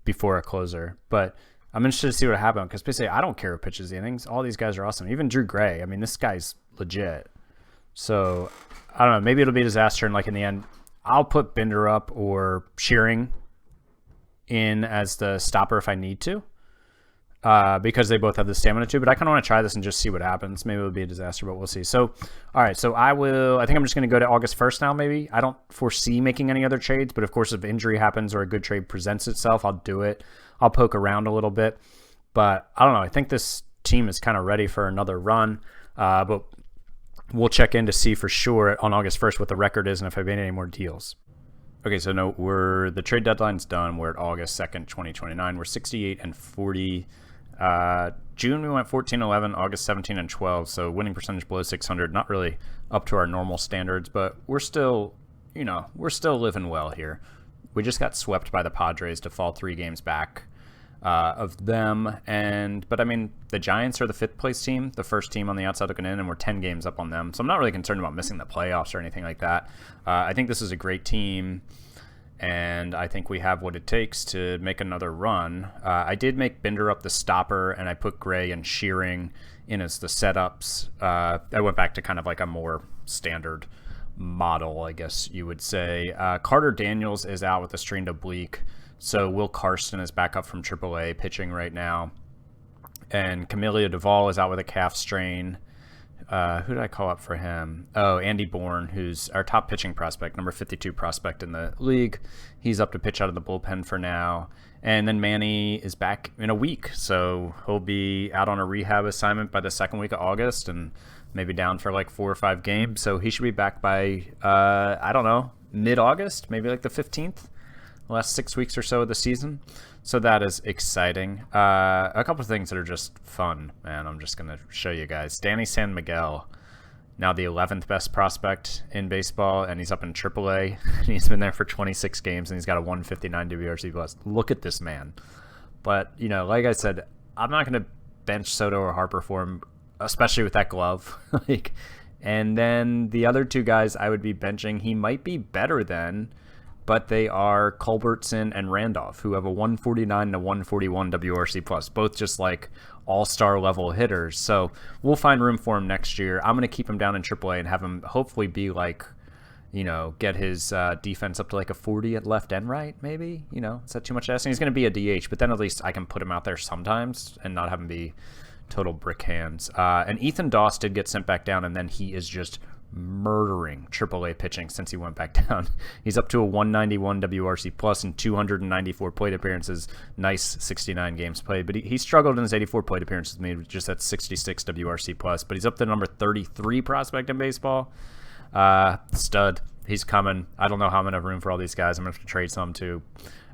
before a closer, but I'm interested to see what happens because basically I don't care who pitches the innings. All these guys are awesome. Even Drew Gray. I mean, this guy's legit. So I don't know. Maybe it'll be a disaster, and like in the end, I'll put Binderup or Shearing in as the stopper if I need to. because they both have the stamina too. But I kind of want to try this and just see what happens. Maybe it'll be a disaster, but we'll see. So, all right. So I think I'm just going to go to August 1st now, maybe. I don't foresee making any other trades, but of course, if injury happens or a good trade presents itself, I'll do it. I'll poke around a little bit. But I don't know. I think this team is kind of ready for another run. But we'll check in to see for sure on August 1st what the record is and if I've made any more deals. Okay, so no, the trade deadline's done. We're at August 2nd, 2029. We're 68 and 40. June we went 14-11, August 17-12. So winning percentage below 600, not really up to our normal standards, but we're still living well here. We just got swept by the Padres to fall 3 games back of them, but I mean the Giants are the 5th place team, the first team on the outside looking in, and we're 10 games up on them. So I'm not really concerned about missing the playoffs or anything like that. I think this is a great team, and I think we have what it takes to make another run. I did make Binder up the stopper, and I put Gray and Shearing in as the setups. I went back to kind of like a more standard model, I guess you would say. Carter Daniels is out with a strained oblique. So Will Karsten is back up from AAA pitching right now. And Camilo Duvall is out with a calf strain. Who did I call up for him? Oh, Andy Bourne, who's our top pitching prospect, number 52 prospect in the league. He's up to pitch out of the bullpen for now. And then Manny is back in a week. So he'll be out on a rehab assignment by the second week of August and maybe down for like 4 or 5 games. So he should be back by, I don't know, mid-August, maybe like the 15th. The last 6 weeks or so of the season. So that is exciting. A couple of things that are just fun, man. I'm just going to show you guys. Danny San Miguel, now the 11th best prospect in baseball, and he's up in AAA. And he's been there for 26 games, and he's got a 159 WRC plus. Look at this man. But, like I said, I'm not going to bench Soto or Harper for him, especially with that glove. And then the other 2 guys I would be benching, he might be better than, but they are Culbertson and Randolph, who have a 149 to 141 WRC plus, both just like all-star level hitters. So we'll find room for him next year. I'm going to keep him down in AAA and have him hopefully be like, get his defense up to like a 40 at left and right, maybe. Is that too much to ask? And he's going to be a DH, but then at least I can put him out there sometimes and not have him be total brick hands. And Ethan Doss did get sent back down, and then he is just murdering AAA pitching since he went back down. He's up to a 191 WRC plus and 294 plate appearances. Nice 69 games played, but he struggled in his 84 plate appearances, made just at 66 WRC plus. But he's up to number 33 prospect in baseball. Stud. He's coming. I don't know how I'm gonna have room for all these guys. I'm gonna have to trade some too.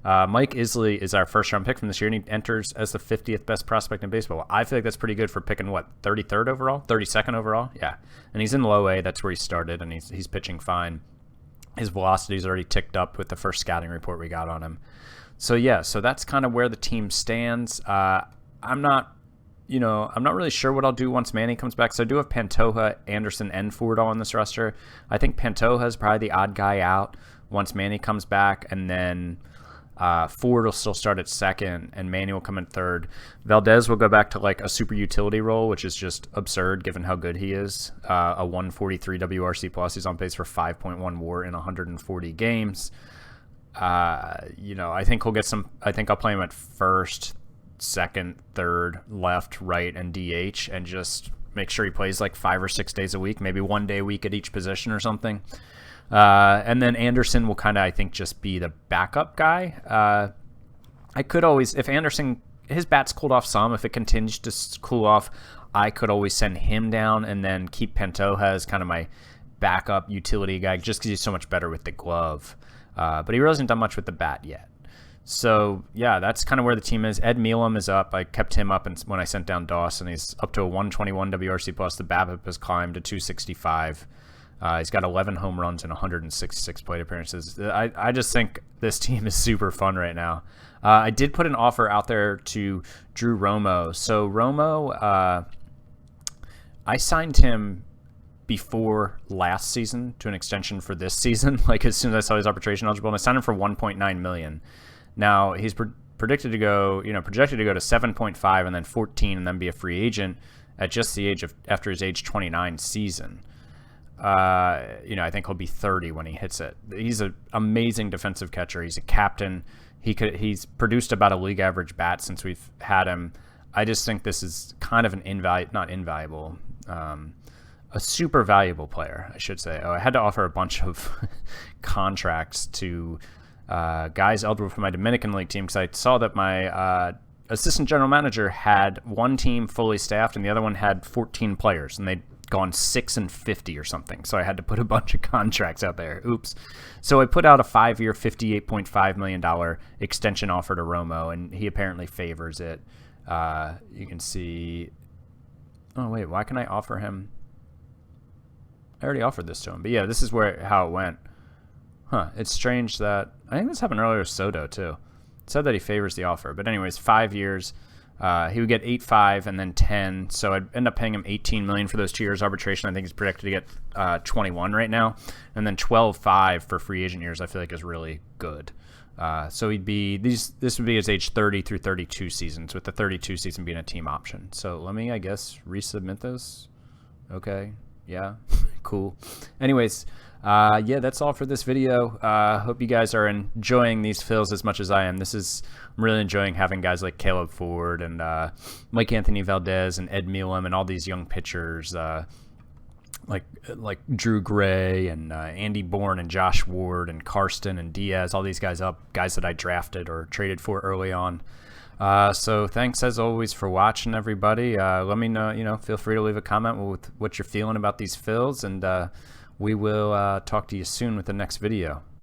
Mike Isley is our first-round pick from this year, and he enters as the 50th best prospect in baseball. I feel like that's pretty good for picking, 33rd overall? 32nd overall? Yeah. And he's in low A. That's where he started, and he's pitching fine. His velocity's already ticked up with the first scouting report we got on him. So, yeah, so that's kind of where the team stands. I'm not really sure what I'll do once Manny comes back. So I do have Pantoja, Anderson, and Ford all on this roster. I think Pantoja is probably the odd guy out once Manny comes back, and then Ford will still start at second, and Manny will come in third. Valdez will go back to like a super utility role, which is just absurd given how good he is. A 143 WRC plus. He's on pace for 5.1 WAR in 140 games. I think he'll get some. I think I'll play him at first, second, third, left, right, and DH, and just make sure he plays like 5 or 6 days a week, maybe 1 day a week at each position or something. And then Anderson will kind of, I think, just be the backup guy. I could always, if Anderson, his bat's cooled off some, if it continues to cool off, I could always send him down and then keep Pantoja as kind of my backup utility guy just because he's so much better with the glove. But he really hasn't done much with the bat yet. So, yeah, that's kind of where the team is. Ed Milam is up. I kept him up when I sent down Dawson. He's up to a 121 WRC plus. The BABIP has climbed to 265. He's got 11 home runs and 166 plate appearances. I just think this team is super fun right now. I did put an offer out there to Drew Romo. So Romo, I signed him before last season to an extension for this season. Like as soon as I saw he's arbitration eligible, and I signed him for $1.9 million. Now he's projected to go to 7.5 and then 14 and then be a free agent at just the age of after his age 29 season. I think he'll be 30 when he hits it. He's an amazing defensive catcher. He's a captain. He's produced about a league average bat since we've had him. I just think this is kind of an a super valuable player, I should say. Oh, I had to offer a bunch of contracts to guys eligible for my Dominican League team because I saw that my assistant general manager had one team fully staffed and the other one had 14 players, and they'd gone 6-50 or something. So I had to put a bunch of contracts out there. Oops. So I put out a 5-year, $58.5 million extension offer to Romo, and he apparently favors it. You can see. Oh wait, why can I offer him? I already offered this to him, but yeah, this is how it went. Huh? It's strange that I think this happened earlier with Soto too. It said that he favors the offer, but anyways, 5 years. He would get 8.5 and then 10, so I'd end up paying him $18 million for those 2 years. Arbitration, I think, is projected to get 21 right now, and then 12.5 for free agent years. I feel like is really good. So he'd be this would be his age 30 through 32 seasons, with the 32 season being a team option. So let me, I guess, resubmit this. Okay, yeah, cool. Anyways. Yeah, that's all for this video. Hope you guys are enjoying these fills as much as I am. I'm really enjoying having guys like Caleb Ford and Mike Anthony Valdez and Ed Milam and all these young pitchers like Drew Gray and Andy Bourne and Josh Ward and Karsten and Diaz, all these guys that I drafted or traded for early on. So thanks as always for watching, everybody. Let me know, feel free to leave a comment with what you're feeling about these fills, and we will talk to you soon with the next video.